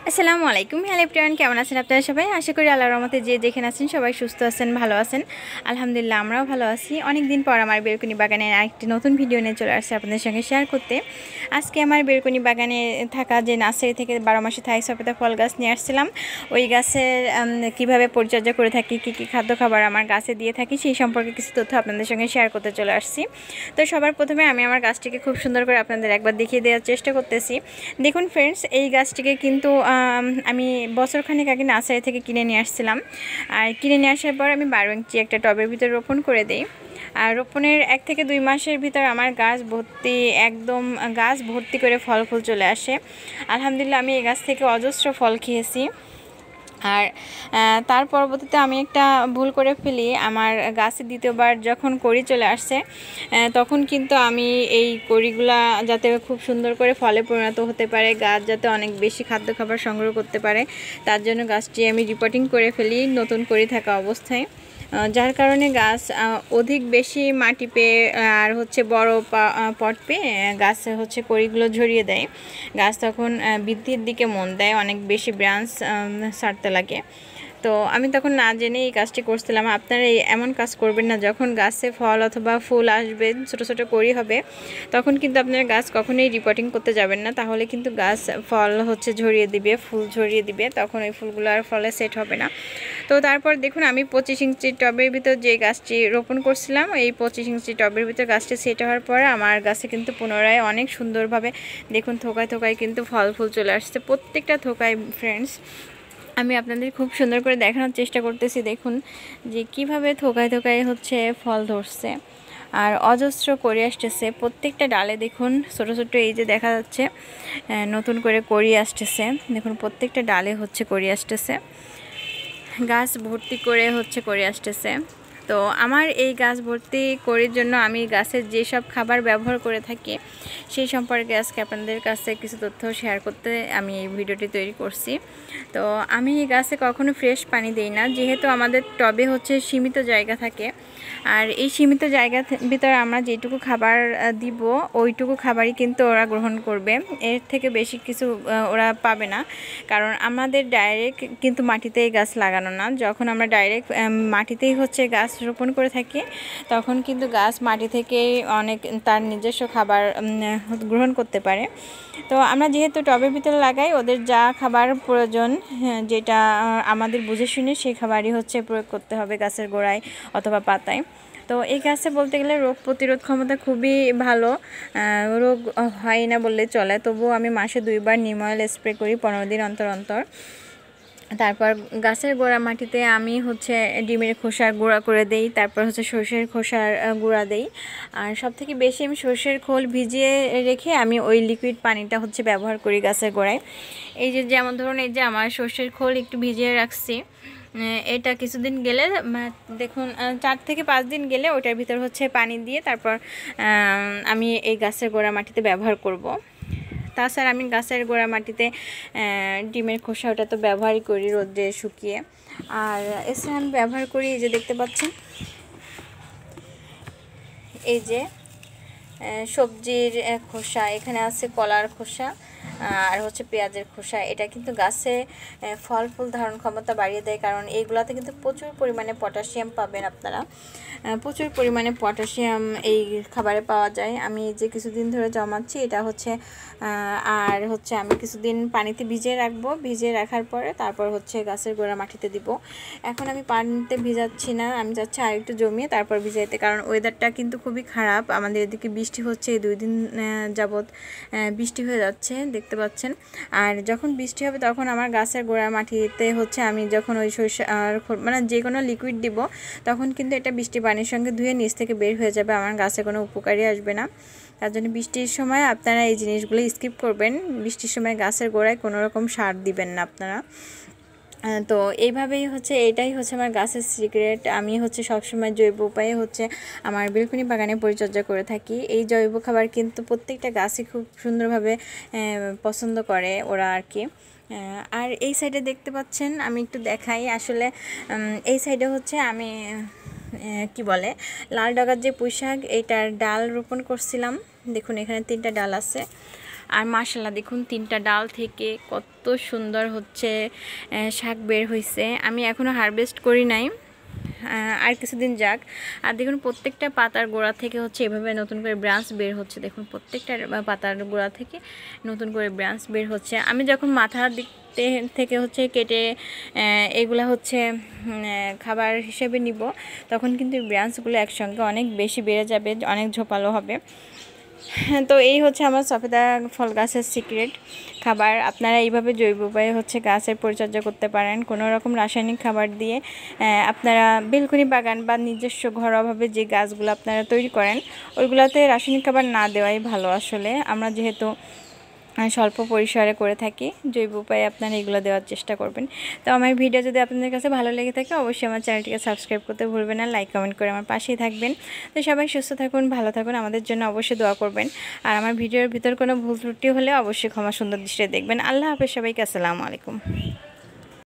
আসসালামু আলাইকুম। Hello everyone, কেমন আছেন আপনারা সবাই? আশা করি আল্লাহর রহমতে যে যেখানে আছেন সবাই সুস্থ আছেন, ভালো আছেন। আলহামদুলিল্লাহ আমরাও ভালো আছি। অনেক দিন পর আমার বেলকনি বাগানের আরেকটি নতুন ভিডিও নিয়ে চলে আসছে আপনাদের সঙ্গে শেয়ার করতে। আজকে আমার বেলকনি বাগানে থাকা যে নার্সারি থেকে 12 মাসে থাই সপেতা ফল গাছ নিয়ে আসছিলাম, ওই গাছের কীভাবে পরিচর্যা করে থাকি, কী কী খাদ্য খাবার আমার গাছে দিয়ে থাকি, সেই সম্পর্কে কিছু তথ্য আপনাদের সঙ্গে শেয়ার করতে চলে আসছি। তো সবার প্রথমে আমি আমার গাছটিকে খুব সুন্দর করে আপনাদের একবার দেখিয়ে দেওয়ার চেষ্টা করতেছি। দেখুন ফ্রেন্ডস, এই গাছটিকে কিন্তু আমি বছরখানেক আগে নার্সারি থেকে কিনে নিয়ে আসছিলাম। আর কিনে নিয়ে আসার পর আমি 12 ইঞ্চি একটা টবের ভিতরে রোপণ করে দিই। আর রোপণের 1 থেকে 2 মাসের ভিতর আমার গাছ ভর্তি, একদম গাছ ভর্তি করে ফল ফুল চলে আসে। আলহামদুলিল্লাহ আমি এই গাছ থেকে অজস্র ফল খেয়েছি। আর তার পরবর্তীতে আমি একটা ভুল করে ফেলি, আমার গাছে দ্বিতীয়বার যখন কড়ি চলে আসছে তখন কিন্তু আমি এই কড়িগুলা যাতে খুব সুন্দর করে ফলে পরিণত হতে পারে, গাছ যাতে অনেক বেশি খাদ্য খাবার সংগ্রহ করতে পারে, তার জন্য গাছটি আমি রিপোর্টিং করে ফেলি নতুন কড়ি থাকা অবস্থায়। যার কারণে গাছ অধিক বেশি মাটি পেয়ে আর বড় পট পেয়ে গাছ কড়িগুলো ঝরিয়ে দেয়। গাছ তখন বৃদ্ধির দিকে মন দেয়, অনেক বেশি ব্রাঞ্চ ছাড়তে লাগে। তো আমি তখন না জেনে এই কাজটি করছিলাম। আপনারা এমন কাজ করবেন না, যখন গাছে ফল অথবা ফুল আসবে, ছোটো ছোটো কড়ি হবে, তখন কিন্তু আপনার গাছ কখনোই রিপোর্টিং করতে যাবেন না, তাহলে কিন্তু গাছ ফল ঝরিয়ে দিবে, ফুল ঝরিয়ে দিবে, তখন ওই ফুলগুলো আর ফলে সেট হবে না। তো তারপর দেখুন আমি 25 ইঞ্চি টবের ভিতর যে গাছটি রোপণ করছিলাম, এই 25 ইঞ্চি টবের ভিতর গাছটি সেট হওয়ার পরে আমার গাছে কিন্তু পুনরায় অনেক সুন্দরভাবে দেখুন থোকায় থোকায় কিন্তু ফল ফুল চলে আসছে, প্রত্যেকটা থোকায়। ফ্রেন্ডস, আমি আপনাদের খুব সুন্দর করে দেখানোর চেষ্টা করতেছি, দেখুন যে কিভাবে থোকায় থোকায় ফল ধরছে আর অজস্র করে আসতেছে প্রত্যেকটা ডালে। দেখুন ছোট ছোট এই যে দেখা যাচ্ছে নতুন করে কড়ি আসতেছে, দেখুন প্রত্যেকটা ডালে কড়ি আসতেছে, গাছ ভর্তি করে কড়ি আসতেছে। তো আমার এই গাছ ভর্তি করার জন্য আমি গাছের যেসব খাবার ব্যবহার করে থাকি সেই সম্পর্কে আজকে আপনাদের কাছে কিছু তথ্য শেয়ার করতে আমি এই ভিডিওটি তৈরি করছি। তো আমি এই গাছে কখনো ফ্রেশ পানি দিই না, যেহেতু আমাদের টবে সীমিত জায়গা থাকে। আর এই সীমিত জায়গার ভিতরে আমরা যেটুকু খাবার দিব ওইটুকু খাবারই কিন্তু ওরা গ্রহণ করবে, এর থেকে বেশি কিছু ওরা পাবে না। কারণ আমাদের ডাইরেক্ট কিন্তু মাটিতেই গাছ লাগানো না, যখন আমরা ডাইরেক্ট মাটিতেই গাছ রোপণ করে থাকি তখন কিন্তু গাছ মাটি থেকেই অনেক তার নিজস্ব খাবার গ্রহণ করতে পারে। তো আমরা যেহেতু টবের ভিতরে লাগাই, ওদের যা খাবার প্রয়োজন যেটা আমাদের বুঝে শুনে সেই খাবারই প্রয়োগ করতে হবে গাছের গোড়ায় অথবা পাতায়। তো এই গাছে বলতে গেলে রোগ প্রতিরোধ ক্ষমতা খুবই ভালো, রোগ হয় না বললে চলে। তবুও আমি মাসে 2 বার নিম অয়েল স্প্রে করি 15 দিন অন্তর অন্তর। তারপর গাছের গোড়া মাটিতে আমি ডিমের খোসার গুঁড়া করে দেই, তারপর সর্ষের খোসার গুঁড়া দেই। আর সবথেকে বেশি আমি সর্ষের খোল ভিজিয়ে রেখে আমি ওই লিকুইড পানিটা ব্যবহার করি গাছের গোড়ায়। এই যে যেমন ধরুন এই যে আমার সর্ষের খোল একটু ভিজিয়ে রাখছি, এটা কিছুদিন গেলে দেখুন 4 থেকে 5 দিন গেলে ওটার ভিতর পানি দিয়ে তারপর আমি এই গাছের গোড়া মাটিতে ব্যবহার করব। তাছাড়া আমি গাছের গোড়া মাটিতে ডিমের খোসা ওটা তো ব্যবহারই করি রোদে শুকিয়ে। আর এছাড়া আমি ব্যবহার করি এই যে দেখতে পাচ্ছেন এই যে সবজির খোসা, এখানে আছে কলার খোসা আর পেঁয়াজের খোসা। এটা কিন্তু গাছে ফল ফুল ধারণ ক্ষমতা বাড়িয়ে দেয়, কারণ এইগুলাতে কিন্তু প্রচুর পরিমাণে পটাশিয়াম পাবেন আপনারা, প্রচুর পরিমাণে পটাশিয়াম এই খাবারে পাওয়া যায়। আমি যে কিছুদিন ধরে জমাচ্ছি এটা আর আমি কিছুদিন পানিতে ভিজিয়ে রাখবো, ভিজিয়ে রাখার পরে তারপর গাছের গোড়া মাটিতে দিব। এখন আমি পানিতে ভিজাচ্ছি না, আমি যাচ্ছি আর একটু জমিয়ে তারপর ভিজাইতে, কারণ ওয়েদারটা কিন্তু খুবই খারাপ। আমাদের এদিকে বৃষ্টি হচ্ছে, এই 2 দিন যাবৎ বৃষ্টি হয়ে যাচ্ছে দেখতে পাচ্ছেন। আর যখন বৃষ্টি হবে তখন আমার গাছের গোড়া মাটিতে আমি যখন ওই সরষের মানে যে কোনো লিকুইড দিব তখন কিন্তু এটা বৃষ্টি পানির সঙ্গে ধুয়ে নিচ থেকে বের হয়ে যাবে, আমার গাছে কোনো উপকারী আসবে না। তার জন্য বৃষ্টির সময় আপনারা এই জিনিসগুলো স্কিপ করবেন। বৃষ্টির সময় গাছের গোড়ায় কোনো রকম সার দিবেন না আপনারা। তো এইভাবেই এটাই আমার গাছের সিক্রেট। আমি সবসময় জৈব উপায়ে আমার বেলকনি বাগানে পরিচর্যা করে থাকি। এই জৈব খাবার কিন্তু প্রত্যেকটা গাছই খুব সুন্দরভাবে পছন্দ করে ওরা আর কি। আর এই সাইডে দেখতে পাচ্ছেন, আমি একটু দেখাই আসলে এই সাইডে আমি কি বলে লাল ডগার যে পুঁই শাক, এইটার ডাল রোপণ করছিলাম। দেখুন এখানে 3টা ডাল আছে। আর মাশাআল্লাহ দেখুন 3টা ডাল থেকে কত সুন্দর হচ্ছে শাক বের হয়েছে। আমি এখনও হারভেস্ট করি নাই, আর কিছুদিন যাক। আর দেখুন প্রত্যেকটা পাতার গোড়া থেকে হচ্ছে এভাবে নতুন করে ব্রাঞ্চ বের হচ্ছে। দেখুন প্রত্যেকটা পাতার গোড়া থেকে নতুন করে ব্রাঞ্চ বের হচ্ছে। আমি যখন মাথার দিক থেকে হচ্ছে কেটে এগুলা হচ্ছে খাবার হিসেবে নিব, তখন কিন্তু ব্রাঞ্চগুলো একসঙ্গে অনেক বেশি বেড়ে যাবে, অনেক ঝোপালো হবে। তো এই হচ্ছে আমার সফেদা ফল গাছের সিক্রেট খাবার। আপনারা এইভাবে জৈব উপায়ে হচ্ছে গাছের পরিচর্যা করতে পারেন, কোনো রকম রাসায়নিক খাবার দিয়ে। আপনারা বেলকনি বাগান বা নিজস্ব ঘরোয়াভাবে যে গাছগুলো আপনারা তৈরি করেন, ওইগুলোতে রাসায়নিক খাবার না দেওয়াই ভালো। আসলে আমরা যেহেতু স্বল্প পরিসরে করে থাকি, জৈব উপায়ে আপনারা এগুলো দেওয়ার চেষ্টা করবেন। তো আমার ভিডিও যদি আপনাদের কাছে ভালো লেগে থাকে, অবশ্যই আমার চ্যানেলটিকে সাবস্ক্রাইব করতে ভুলবেন না, লাইক কমেন্ট করে আমার পাশেই থাকবেন। তো সবাই সুস্থ থাকুন, ভালো থাকুন, আমাদের জন্য অবশ্যই দোয়া করবেন। আর আমার ভিডিওর ভিতর কোনো ভুল ত্রুটি হলে অবশ্যই ক্ষমা সুন্দর দৃষ্টিতে দেখবেন। আল্লাহ হাফেজ সবাইকে, আসসালামু আলাইকুম।